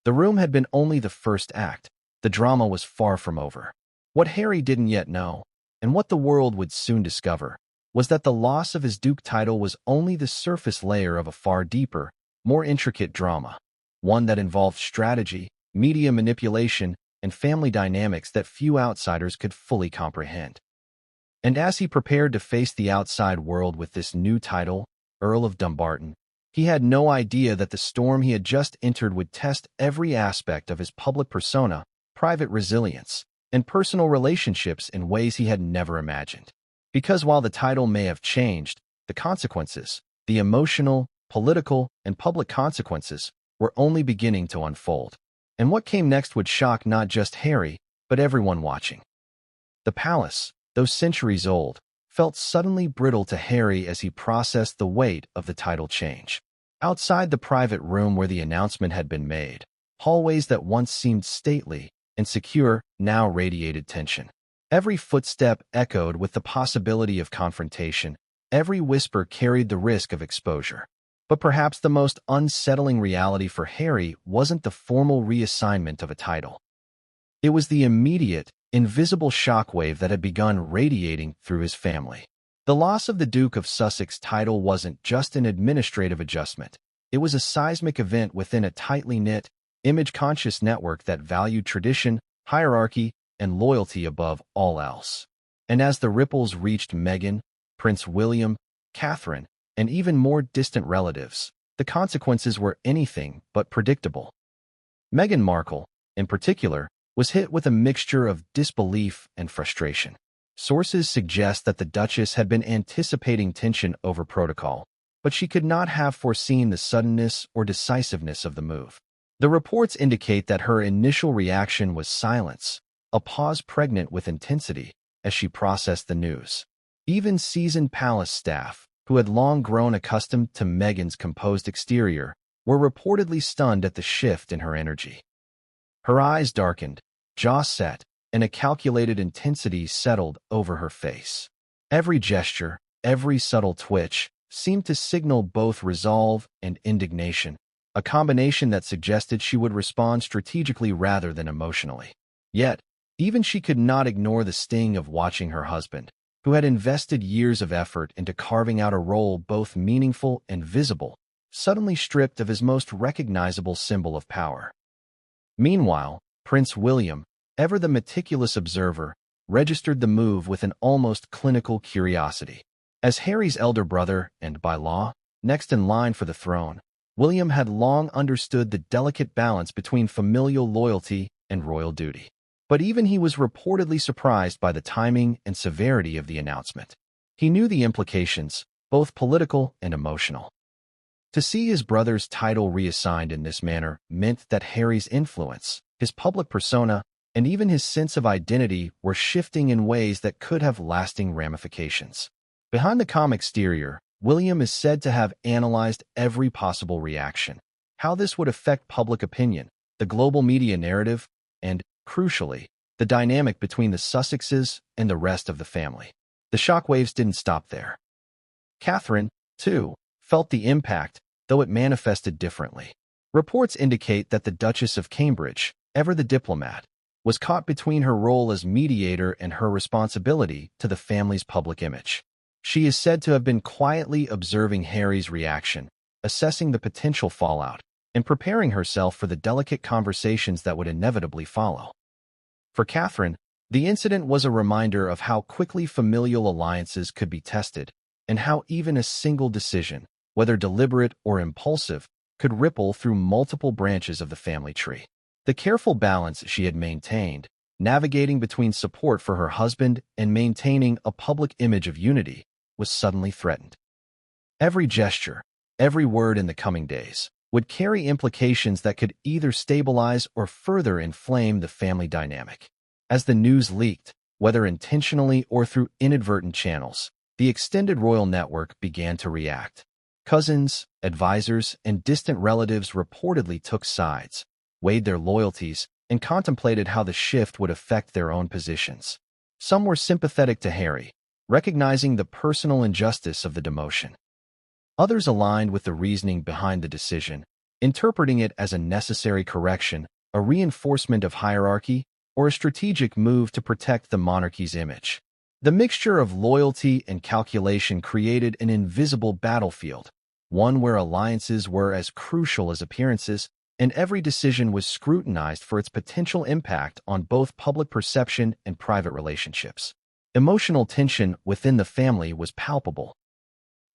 The room had been only the first act. The drama was far from over. What Harry didn't yet know, and what the world would soon discover, was that the loss of his Duke title was only the surface layer of a far deeper, more intricate drama, one that involved strategy, media manipulation, and family dynamics that few outsiders could fully comprehend. And as he prepared to face the outside world with this new title, Earl of Dumbarton, he had no idea that the storm he had just entered would test every aspect of his public persona, private resilience, and personal relationships in ways he had never imagined. Because while the title may have changed, the consequences, the emotional, political, and public consequences, were only beginning to unfold. And what came next would shock not just Harry, but everyone watching. The palace, though centuries old, felt suddenly brittle to Harry as he processed the weight of the title change. Outside the private room where the announcement had been made, hallways that once seemed stately and secure now radiated tension. Every footstep echoed with the possibility of confrontation. Every whisper carried the risk of exposure. But perhaps the most unsettling reality for Harry wasn't the formal reassignment of a title. It was the immediate, invisible shockwave that had begun radiating through his family. The loss of the Duke of Sussex title wasn't just an administrative adjustment. It was a seismic event within a tightly knit, image-conscious network that valued tradition, hierarchy, and loyalty above all else. And as the ripples reached Meghan, Prince William, Catherine, and even more distant relatives, the consequences were anything but predictable. Meghan Markle, in particular, was hit with a mixture of disbelief and frustration. Sources suggest that the Duchess had been anticipating tension over protocol, but she could not have foreseen the suddenness or decisiveness of the move. The reports indicate that her initial reaction was silence, a pause pregnant with intensity, as she processed the news. Even seasoned palace staff, who had long grown accustomed to Meghan's composed exterior, were reportedly stunned at the shift in her energy. Her eyes darkened, jaw set, and a calculated intensity settled over her face. Every gesture, every subtle twitch, seemed to signal both resolve and indignation, a combination that suggested she would respond strategically rather than emotionally. Yet, even she could not ignore the sting of watching her husband, who had invested years of effort into carving out a role both meaningful and visible, suddenly stripped of his most recognizable symbol of power. Meanwhile, Prince William, ever the meticulous observer, registered the move with an almost clinical curiosity. As Harry's elder brother, and by law, next in line for the throne, William had long understood the delicate balance between familial loyalty and royal duty. But even he was reportedly surprised by the timing and severity of the announcement. He knew the implications, both political and emotional. To see his brother's title reassigned in this manner meant that Harry's influence, his public persona, and even his sense of identity were shifting in ways that could have lasting ramifications. Behind the calm exterior, William is said to have analyzed every possible reaction, how this would affect public opinion, the global media narrative, and, crucially, the dynamic between the Sussexes and the rest of the family. The shockwaves didn't stop there. Catherine, too, felt the impact, though it manifested differently. Reports indicate that the Duchess of Cambridge, ever the diplomat, was caught between her role as mediator and her responsibility to the family's public image. She is said to have been quietly observing Harry's reaction, assessing the potential fallout, and preparing herself for the delicate conversations that would inevitably follow. For Catherine, the incident was a reminder of how quickly familial alliances could be tested, and how even a single decision, whether deliberate or impulsive, could ripple through multiple branches of the family tree. The careful balance she had maintained, navigating between support for her husband and maintaining a public image of unity, was suddenly threatened. Every gesture, every word in the coming days, would carry implications that could either stabilize or further inflame the family dynamic. As the news leaked, whether intentionally or through inadvertent channels, the extended royal network began to react. Cousins, advisors, and distant relatives reportedly took sides, weighed their loyalties, and contemplated how the shift would affect their own positions. Some were sympathetic to Harry, recognizing the personal injustice of the demotion. Others aligned with the reasoning behind the decision, interpreting it as a necessary correction, a reinforcement of hierarchy, or a strategic move to protect the monarchy's image. The mixture of loyalty and calculation created an invisible battlefield, one where alliances were as crucial as appearances, and every decision was scrutinized for its potential impact on both public perception and private relationships. Emotional tension within the family was palpable.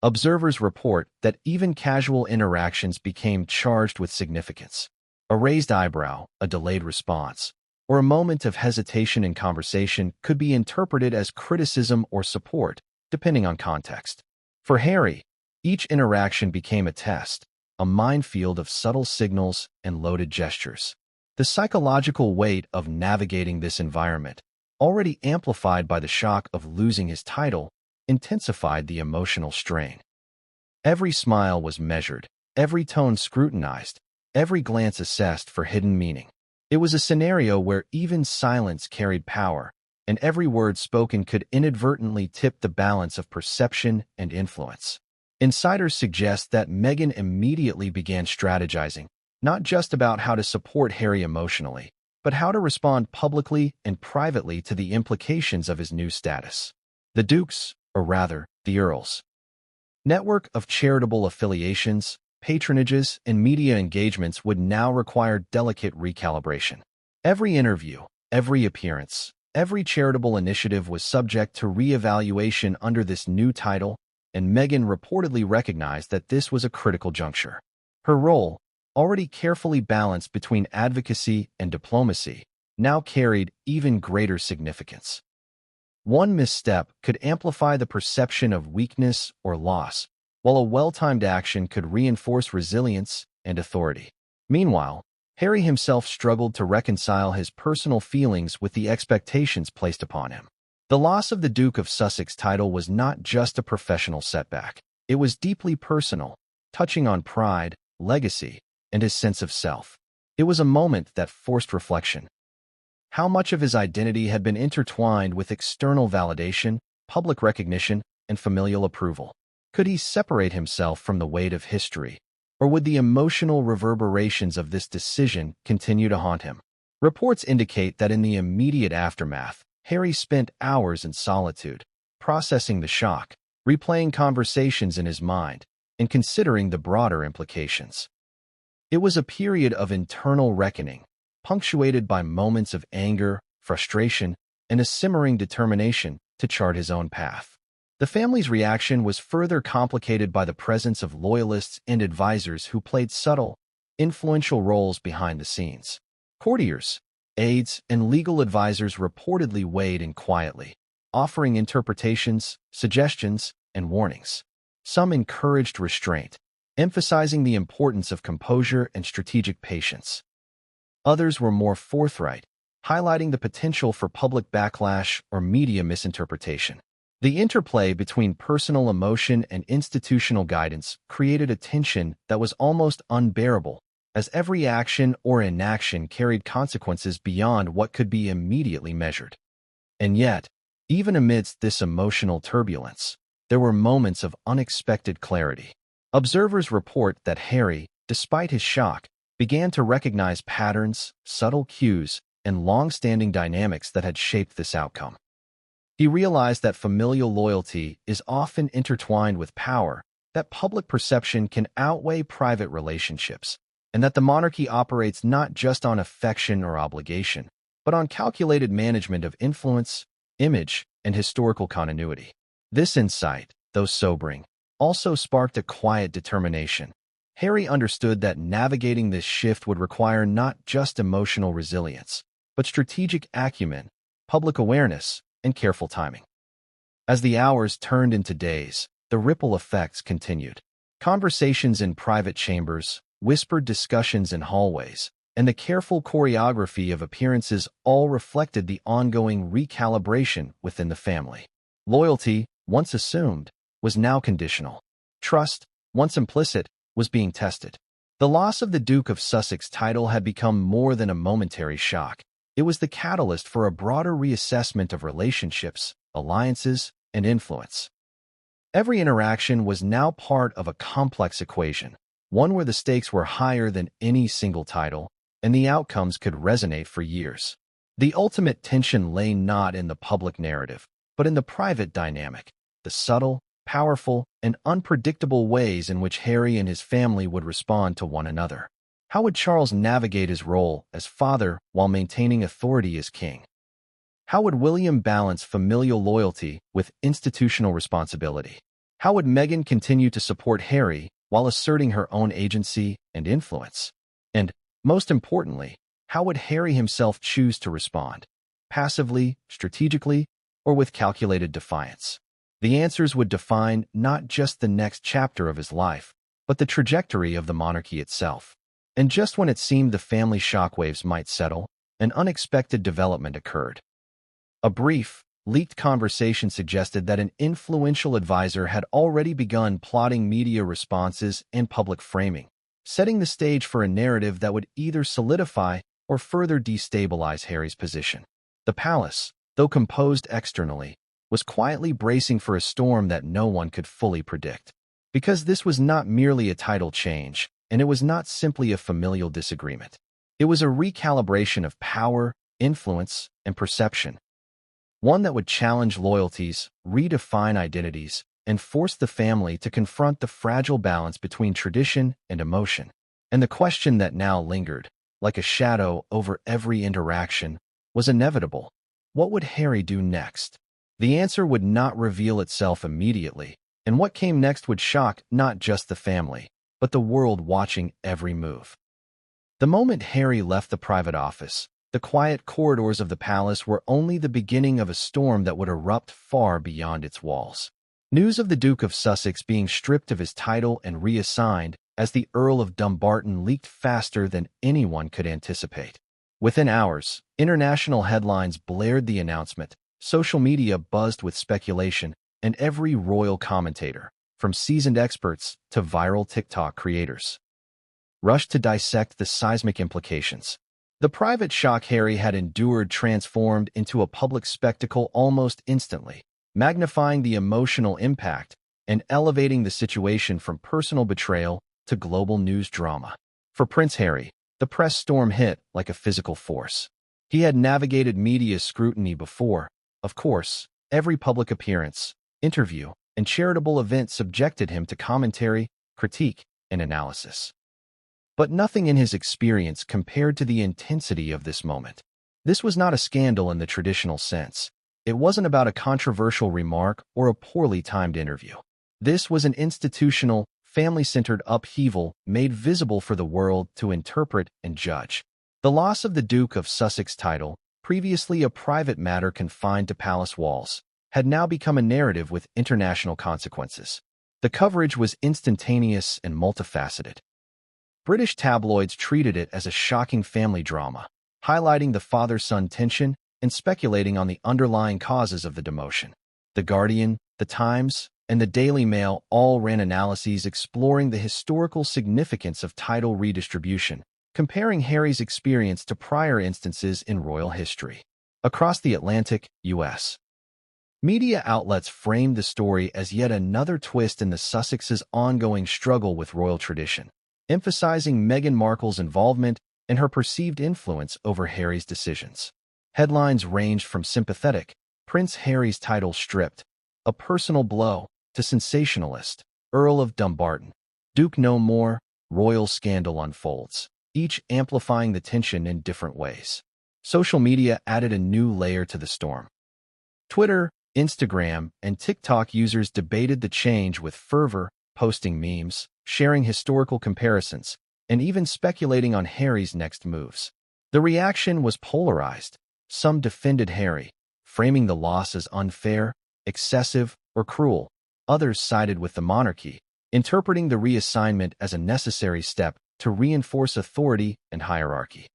Observers report that even casual interactions became charged with significance. A raised eyebrow, a delayed response, or a moment of hesitation in conversation could be interpreted as criticism or support, depending on context. For Harry, each interaction became a test, a minefield of subtle signals and loaded gestures. The psychological weight of navigating this environment, already amplified by the shock of losing his title, intensified the emotional strain. Every smile was measured, every tone scrutinized, every glance assessed for hidden meaning. It was a scenario where even silence carried power, and every word spoken could inadvertently tip the balance of perception and influence. Insiders suggest that Meghan immediately began strategizing, not just about how to support Harry emotionally, but how to respond publicly and privately to the implications of his new status. The Duke's, or rather, the Earl's, network of charitable affiliations, patronages, and media engagements would now require delicate recalibration. Every interview, every appearance, every charitable initiative was subject to re-evaluation under this new title, and Meghan reportedly recognized that this was a critical juncture. Her role, already carefully balanced between advocacy and diplomacy, now carried even greater significance. One misstep could amplify the perception of weakness or loss, while a well-timed action could reinforce resilience and authority. Meanwhile, Harry himself struggled to reconcile his personal feelings with the expectations placed upon him. The loss of the Duke of Sussex title was not just a professional setback. It was deeply personal, touching on pride, legacy, and his sense of self. It was a moment that forced reflection. How much of his identity had been intertwined with external validation, public recognition, and familial approval? Could he separate himself from the weight of history, or would the emotional reverberations of this decision continue to haunt him? Reports indicate that in the immediate aftermath, Harry spent hours in solitude, processing the shock, replaying conversations in his mind, and considering the broader implications. It was a period of internal reckoning, punctuated by moments of anger, frustration, and a simmering determination to chart his own path. The family's reaction was further complicated by the presence of loyalists and advisors who played subtle, influential roles behind the scenes. Courtiers, aides, and legal advisors reportedly weighed in quietly, offering interpretations, suggestions, and warnings. Some encouraged restraint, emphasizing the importance of composure and strategic patience. Others were more forthright, highlighting the potential for public backlash or media misinterpretation. The interplay between personal emotion and institutional guidance created a tension that was almost unbearable, as every action or inaction carried consequences beyond what could be immediately measured. And yet, even amidst this emotional turbulence, there were moments of unexpected clarity. Observers report that Harry, despite his shock, began to recognize patterns, subtle cues, and long-standing dynamics that had shaped this outcome. He realized that familial loyalty is often intertwined with power, that public perception can outweigh private relationships, and that the monarchy operates not just on affection or obligation, but on calculated management of influence, image, and historical continuity. This insight, though sobering, also sparked a quiet determination. Harry understood that navigating this shift would require not just emotional resilience, but strategic acumen, public awareness, and careful timing. As the hours turned into days, the ripple effects continued. Conversations in private chambers, whispered discussions in hallways, and the careful choreography of appearances all reflected the ongoing recalibration within the family. Loyalty, once assumed, was now conditional. Trust, once implicit, was being tested. The loss of the Duke of Sussex title had become more than a momentary shock. It was the catalyst for a broader reassessment of relationships, alliances, and influence. Every interaction was now part of a complex equation, one where the stakes were higher than any single title, and the outcomes could resonate for years. The ultimate tension lay not in the public narrative, but in the private dynamic, the subtle, powerful, and unpredictable ways in which Harry and his family would respond to one another. How would Charles navigate his role as father while maintaining authority as king? How would William balance familial loyalty with institutional responsibility? How would Meghan continue to support Harry while asserting her own agency and influence? And, most importantly, how would Harry himself choose to respond? Passively, strategically, or with calculated defiance? The answers would define not just the next chapter of his life, but the trajectory of the monarchy itself. And just when it seemed the family shockwaves might settle, an unexpected development occurred. A brief, leaked conversation suggested that an influential advisor had already begun plotting media responses and public framing, setting the stage for a narrative that would either solidify or further destabilize Harry's position. The palace, though composed externally, was quietly bracing for a storm that no one could fully predict. Because this was not merely a title change, and it was not simply a familial disagreement. It was a recalibration of power, influence, and perception. One that would challenge loyalties, redefine identities, and force the family to confront the fragile balance between tradition and emotion. And the question that now lingered, like a shadow over every interaction, was inevitable. What would Harry do next? The answer would not reveal itself immediately, and what came next would shock not just the family, but the world watching every move. The moment Harry left the private office, the quiet corridors of the palace were only the beginning of a storm that would erupt far beyond its walls. News of the Duke of Sussex being stripped of his title and reassigned as the Earl of Dumbarton leaked faster than anyone could anticipate. Within hours, international headlines blared the announcement, social media buzzed with speculation, and every royal commentator, from seasoned experts to viral TikTok creators, rushed to dissect the seismic implications. The private shock Harry had endured transformed into a public spectacle almost instantly, magnifying the emotional impact and elevating the situation from personal betrayal to global news drama. For Prince Harry, the press storm hit like a physical force. He had navigated media scrutiny before. Of course, every public appearance, interview, and charitable event subjected him to commentary, critique, and analysis. But nothing in his experience compared to the intensity of this moment. This was not a scandal in the traditional sense. It wasn't about a controversial remark or a poorly timed interview. This was an institutional, family-centered upheaval made visible for the world to interpret and judge. The loss of the Duke of Sussex title, previously a private matter confined to palace walls, had now become a narrative with international consequences. The coverage was instantaneous and multifaceted. British tabloids treated it as a shocking family drama, highlighting the father-son tension and speculating on the underlying causes of the demotion. The Guardian, The Times, and the Daily Mail all ran analyses exploring the historical significance of title redistribution, comparing Harry's experience to prior instances in royal history. Across the Atlantic, U.S. media outlets framed the story as yet another twist in the Sussexes' ongoing struggle with royal tradition, emphasizing Meghan Markle's involvement and her perceived influence over Harry's decisions. Headlines ranged from sympathetic, Prince Harry's title stripped, a personal blow, to sensationalist, Earl of Dumbarton, Duke no more, royal scandal unfolds, each amplifying the tension in different ways. Social media added a new layer to the storm. Twitter, Instagram, and TikTok users debated the change with fervor, posting memes, sharing historical comparisons, and even speculating on Harry's next moves. The reaction was polarized. Some defended Harry, framing the loss as unfair, excessive, or cruel. Others sided with the monarchy, interpreting the reassignment as a necessary step to reinforce authority and hierarchy.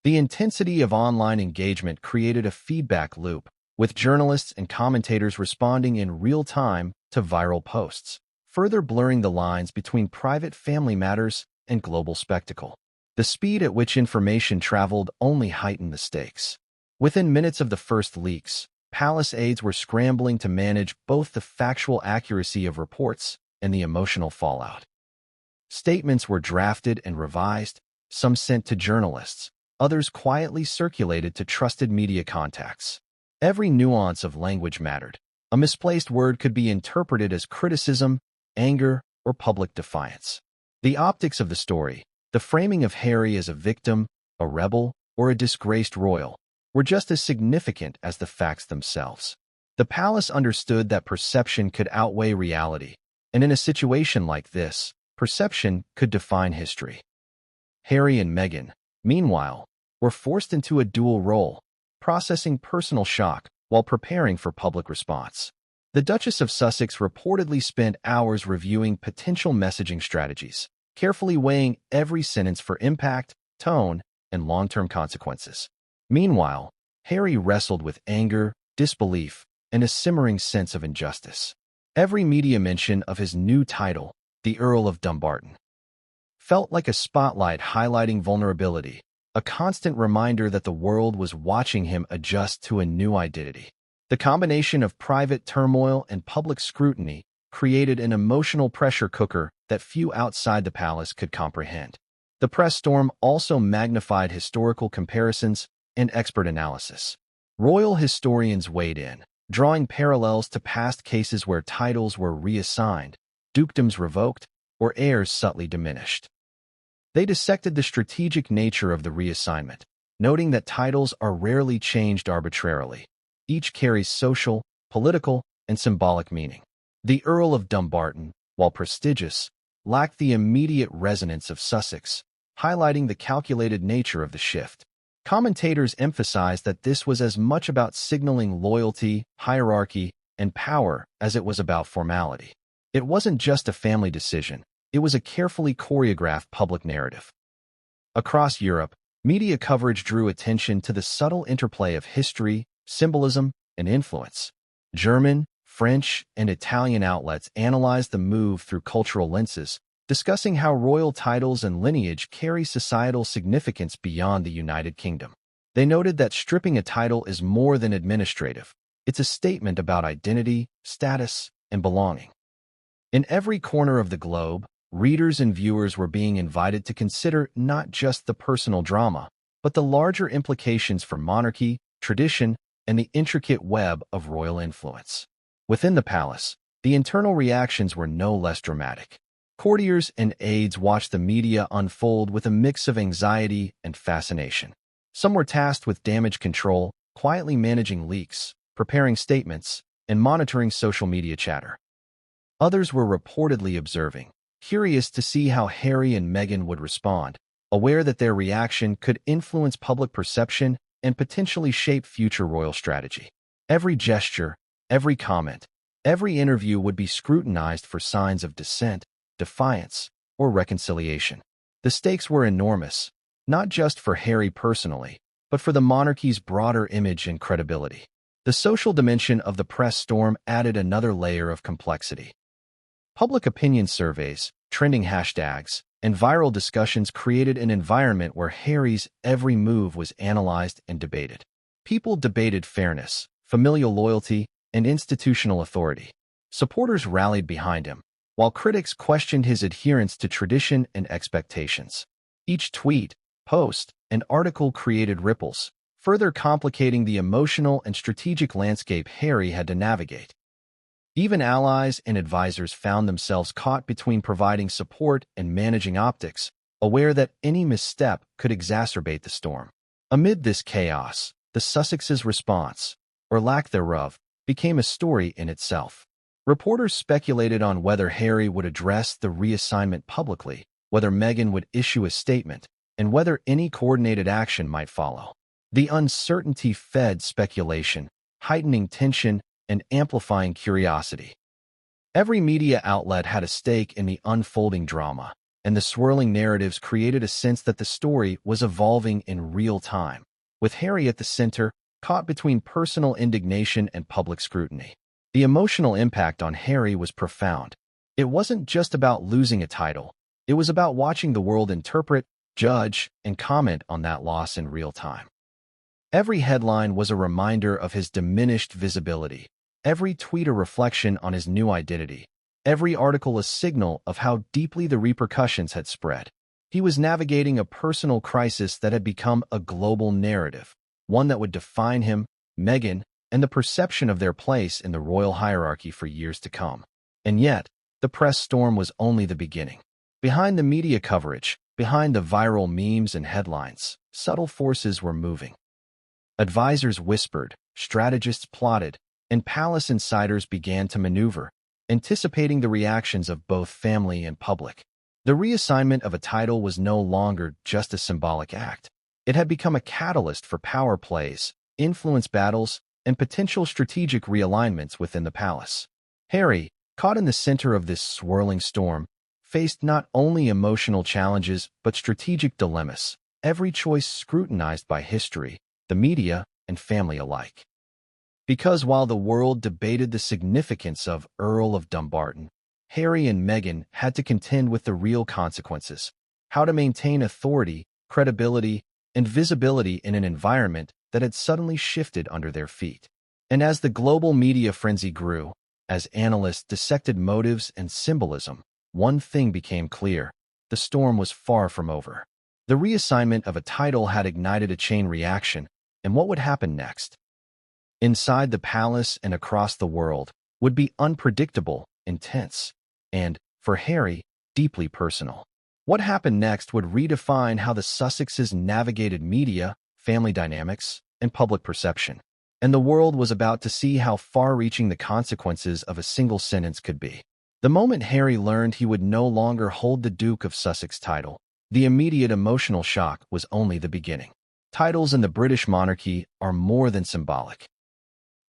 The intensity of online engagement created a feedback loop, with journalists and commentators responding in real time to viral posts, further blurring the lines between private family matters and global spectacle. The speed at which information traveled only heightened the stakes. Within minutes of the first leaks, palace aides were scrambling to manage both the factual accuracy of reports and the emotional fallout. Statements were drafted and revised, some sent to journalists, others quietly circulated to trusted media contacts. Every nuance of language mattered. A misplaced word could be interpreted as criticism, anger, or public defiance. The optics of the story, the framing of Harry as a victim, a rebel, or a disgraced royal, were just as significant as the facts themselves. The palace understood that perception could outweigh reality, and in a situation like this, perception could define history. Harry and Meghan, meanwhile, were forced into a dual role, processing personal shock while preparing for public response. The Duchess of Sussex reportedly spent hours reviewing potential messaging strategies, carefully weighing every sentence for impact, tone, and long-term consequences. Meanwhile, Harry wrestled with anger, disbelief, and a simmering sense of injustice. Every media mention of his new title, the Earl of Dumbarton, felt like a spotlight highlighting vulnerability, a constant reminder that the world was watching him adjust to a new identity. The combination of private turmoil and public scrutiny created an emotional pressure cooker that few outside the palace could comprehend. The press storm also magnified historical comparisons and expert analysis. Royal historians weighed in, drawing parallels to past cases where titles were reassigned, dukedoms revoked, or heirs subtly diminished. They dissected the strategic nature of the reassignment, noting that titles are rarely changed arbitrarily. Each carries social, political, and symbolic meaning. The Earl of Dumbarton, while prestigious, lacked the immediate resonance of Sussex, highlighting the calculated nature of the shift. Commentators emphasized that this was as much about signaling loyalty, hierarchy, and power as it was about formality. It wasn't just a family decision, it was a carefully choreographed public narrative. Across Europe, media coverage drew attention to the subtle interplay of history, symbolism, and influence. German, French, and Italian outlets analyzed the move through cultural lenses, discussing how royal titles and lineage carry societal significance beyond the United Kingdom. They noted that stripping a title is more than administrative. It's a statement about identity, status, and belonging. In every corner of the globe, readers and viewers were being invited to consider not just the personal drama, but the larger implications for monarchy, tradition, and the intricate web of royal influence. Within the palace, the internal reactions were no less dramatic. Courtiers and aides watched the media unfold with a mix of anxiety and fascination. Some were tasked with damage control, quietly managing leaks, preparing statements, and monitoring social media chatter. Others were reportedly observing, curious to see how Harry and Meghan would respond, aware that their reaction could influence public perception and potentially shape future royal strategy. Every gesture, every comment, every interview would be scrutinized for signs of dissent, defiance, or reconciliation. The stakes were enormous, not just for Harry personally, but for the monarchy's broader image and credibility. The social dimension of the press storm added another layer of complexity. Public opinion surveys, trending hashtags, and viral discussions created an environment where Harry's every move was analyzed and debated. People debated fairness, familial loyalty, and institutional authority. Supporters rallied behind him, while critics questioned his adherence to tradition and expectations. Each tweet, post, and article created ripples, further complicating the emotional and strategic landscape Harry had to navigate. Even allies and advisors found themselves caught between providing support and managing optics, aware that any misstep could exacerbate the storm. Amid this chaos, the Sussexes' response, or lack thereof, became a story in itself. Reporters speculated on whether Harry would address the reassignment publicly, whether Meghan would issue a statement, and whether any coordinated action might follow. The uncertainty fed speculation, heightening tension and amplifying curiosity. Every media outlet had a stake in the unfolding drama, and the swirling narratives created a sense that the story was evolving in real time, with Harry at the center, caught between personal indignation and public scrutiny. The emotional impact on Harry was profound. It wasn't just about losing a title. It was about watching the world interpret, judge, and comment on that loss in real time. Every headline was a reminder of his diminished visibility, every tweet a reflection on his new identity, every article a signal of how deeply the repercussions had spread. He was navigating a personal crisis that had become a global narrative, one that would define him, Meghan, and the perception of their place in the royal hierarchy for years to come. And yet, the press storm was only the beginning. Behind the media coverage, behind the viral memes and headlines, subtle forces were moving. Advisors whispered, strategists plotted, and palace insiders began to maneuver, anticipating the reactions of both family and public. The reassignment of a title was no longer just a symbolic act. It had become a catalyst for power plays, influence battles, and potential strategic realignments within the palace. Harry, caught in the center of this swirling storm, faced not only emotional challenges but strategic dilemmas, every choice scrutinized by history, the media, and family alike. Because while the world debated the significance of Earl of Dumbarton, Harry and Meghan had to contend with the real consequences: how to maintain authority, credibility, and visibility in an environment that had suddenly shifted under their feet. And as the global media frenzy grew, as analysts dissected motives and symbolism, one thing became clear: the storm was far from over. The reassignment of a title had ignited a chain reaction, and what would happen next? Inside the palace and across the world would be unpredictable, intense, and, for Harry, deeply personal. What happened next would redefine how the Sussexes navigated media, family dynamics, and public perception. And the world was about to see how far-reaching the consequences of a single sentence could be. The moment Harry learned he would no longer hold the Duke of Sussex title, the immediate emotional shock was only the beginning. Titles in the British monarchy are more than symbolic.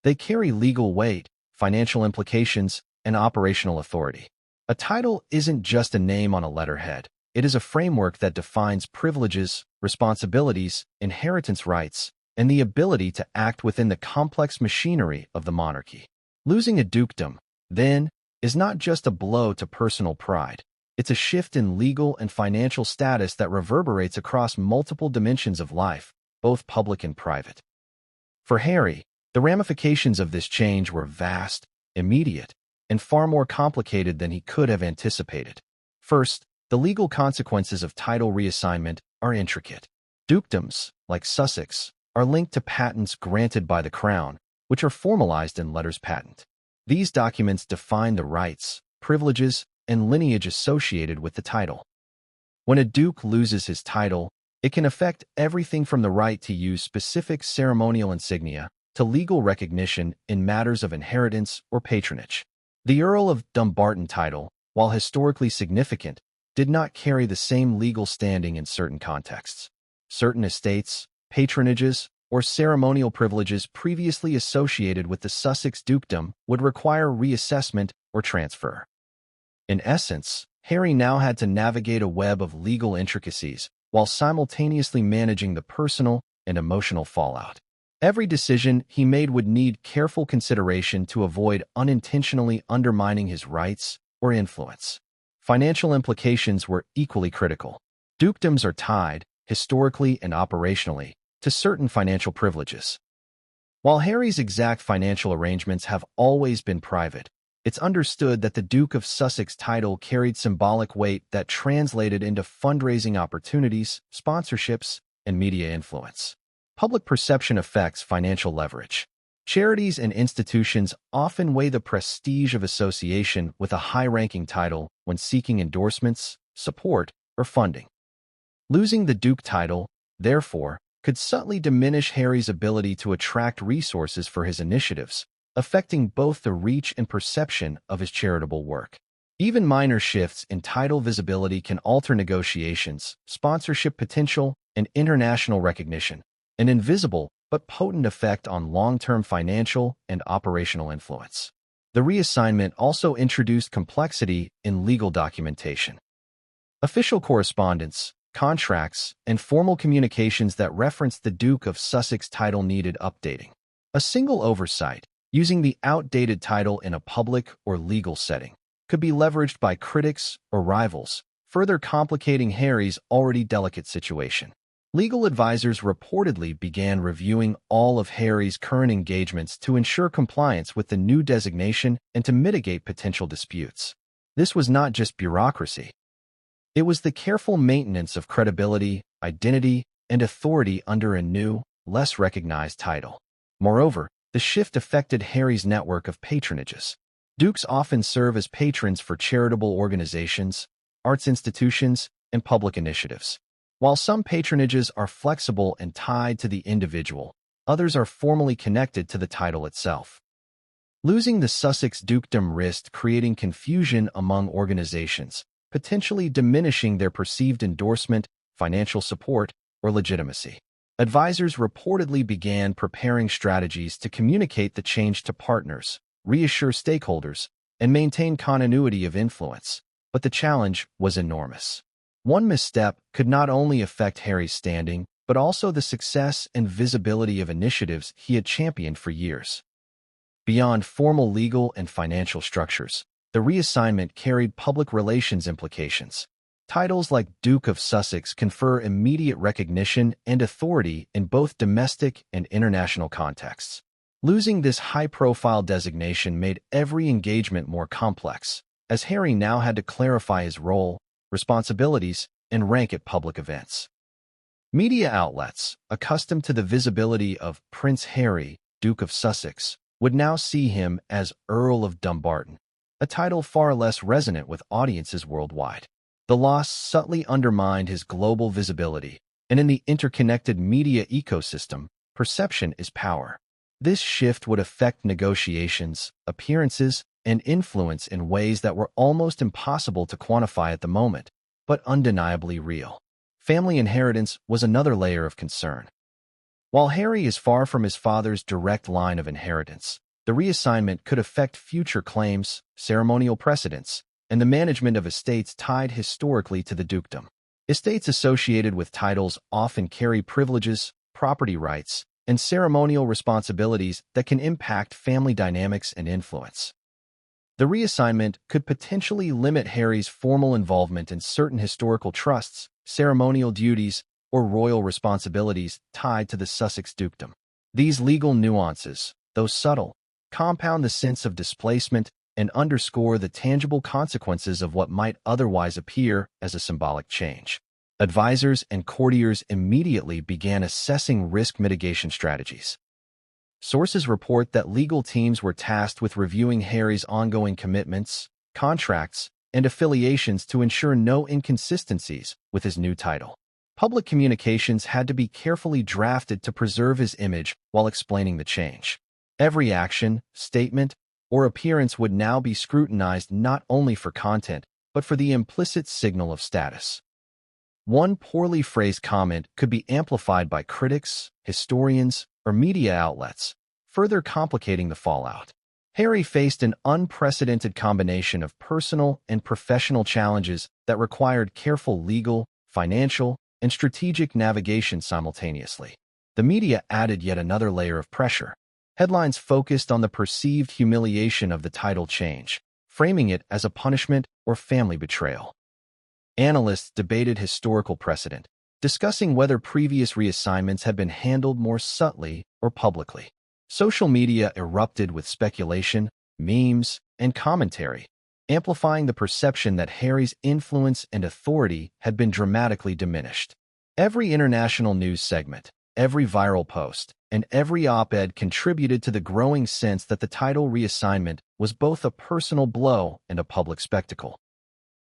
They carry legal weight, financial implications, and operational authority. A title isn't just a name on a letterhead. It is a framework that defines privileges, responsibilities, inheritance rights, and the ability to act within the complex machinery of the monarchy. Losing a dukedom, then, is not just a blow to personal pride. It's a shift in legal and financial status that reverberates across multiple dimensions of life, both public and private. For Harry, the ramifications of this change were vast, immediate, and far more complicated than he could have anticipated. First, the legal consequences of title reassignment are intricate. Dukedoms, like Sussex, are linked to patents granted by the Crown, which are formalized in letters patent. These documents define the rights, privileges, and lineage associated with the title. When a duke loses his title, it can affect everything from the right to use specific ceremonial insignia, to legal recognition in matters of inheritance or patronage. The Earl of Dumbarton title, while historically significant, did not carry the same legal standing in certain contexts. Certain estates, patronages, or ceremonial privileges previously associated with the Sussex dukedom would require reassessment or transfer. In essence, Harry now had to navigate a web of legal intricacies while simultaneously managing the personal and emotional fallout. Every decision he made would need careful consideration to avoid unintentionally undermining his rights or influence. Financial implications were equally critical. Dukedoms are tied, historically and operationally, to certain financial privileges. While Harry's exact financial arrangements have always been private, it's understood that the Duke of Sussex title carried symbolic weight that translated into fundraising opportunities, sponsorships, and media influence. Public perception affects financial leverage. Charities and institutions often weigh the prestige of association with a high-ranking title when seeking endorsements, support, or funding. Losing the Duke title, therefore, could subtly diminish Harry's ability to attract resources for his initiatives, affecting both the reach and perception of his charitable work. Even minor shifts in title visibility can alter negotiations, sponsorship potential, and international recognition, an invisible but potent effect on long-term financial and operational influence. The reassignment also introduced complexity in legal documentation. Official correspondence, contracts, and formal communications that referenced the Duke of Sussex title needed updating. A single oversight, using the outdated title in a public or legal setting, could be leveraged by critics or rivals, further complicating Harry's already delicate situation. Legal advisors reportedly began reviewing all of Harry's current engagements to ensure compliance with the new designation and to mitigate potential disputes. This was not just bureaucracy. It was the careful maintenance of credibility, identity, and authority under a new, less recognized title. Moreover, the shift affected Harry's network of patronages. Dukes often serve as patrons for charitable organizations, arts institutions, and public initiatives. While some patronages are flexible and tied to the individual, others are formally connected to the title itself. Losing the Sussex dukedom risked creating confusion among organizations, potentially diminishing their perceived endorsement, financial support, or legitimacy. Advisors reportedly began preparing strategies to communicate the change to partners, reassure stakeholders, and maintain continuity of influence, but the challenge was enormous. One misstep could not only affect Harry's standing, but also the success and visibility of initiatives he had championed for years. Beyond formal legal and financial structures, the reassignment carried public relations implications. Titles like Duke of Sussex confer immediate recognition and authority in both domestic and international contexts. Losing this high-profile designation made every engagement more complex, as Harry now had to clarify his role, responsibilities, and rank at public events. Media outlets, accustomed to the visibility of Prince Harry, Duke of Sussex, would now see him as Earl of Dumbarton, a title far less resonant with audiences worldwide. The loss subtly undermined his global visibility, and in the interconnected media ecosystem, perception is power. This shift would affect negotiations, appearances, and influence in ways that were almost impossible to quantify at the moment, but undeniably real. Family inheritance was another layer of concern. While Harry is far from his father's direct line of inheritance, the reassignment could affect future claims, ceremonial precedents, and the management of estates tied historically to the dukedom. Estates associated with titles often carry privileges, property rights, and ceremonial responsibilities that can impact family dynamics and influence. The reassignment could potentially limit Harry's formal involvement in certain historical trusts, ceremonial duties, or royal responsibilities tied to the Sussex dukedom. These legal nuances, though subtle, compound the sense of displacement and underscore the tangible consequences of what might otherwise appear as a symbolic change. Advisors and courtiers immediately began assessing risk mitigation strategies. Sources report that legal teams were tasked with reviewing Harry's ongoing commitments, contracts, and affiliations to ensure no inconsistencies with his new title. Public communications had to be carefully drafted to preserve his image while explaining the change. Every action, statement, or appearance would now be scrutinized not only for content, but for the implicit signal of status. One poorly phrased comment could be amplified by critics, historians, or media outlets, further complicating the fallout. Harry faced an unprecedented combination of personal and professional challenges that required careful legal, financial, and strategic navigation simultaneously. The media added yet another layer of pressure. Headlines focused on the perceived humiliation of the title change, framing it as a punishment or family betrayal. Analysts debated historical precedent, discussing whether previous reassignments had been handled more subtly or publicly. Social media erupted with speculation, memes, and commentary, amplifying the perception that Harry's influence and authority had been dramatically diminished. Every international news segment, every viral post, and every op-ed contributed to the growing sense that the title reassignment was both a personal blow and a public spectacle.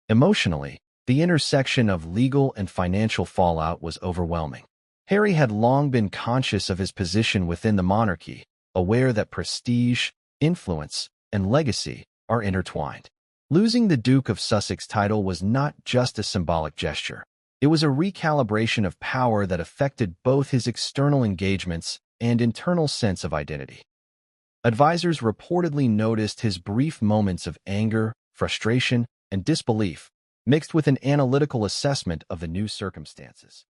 Emotionally, the intersection of legal and financial fallout was overwhelming. Harry had long been conscious of his position within the monarchy, aware that prestige, influence, and legacy are intertwined. Losing the Duke of Sussex title was not just a symbolic gesture. It was a recalibration of power that affected both his external engagements and internal sense of identity. Advisors reportedly noticed his brief moments of anger, frustration, and disbelief, mixed with an analytical assessment of the new circumstances.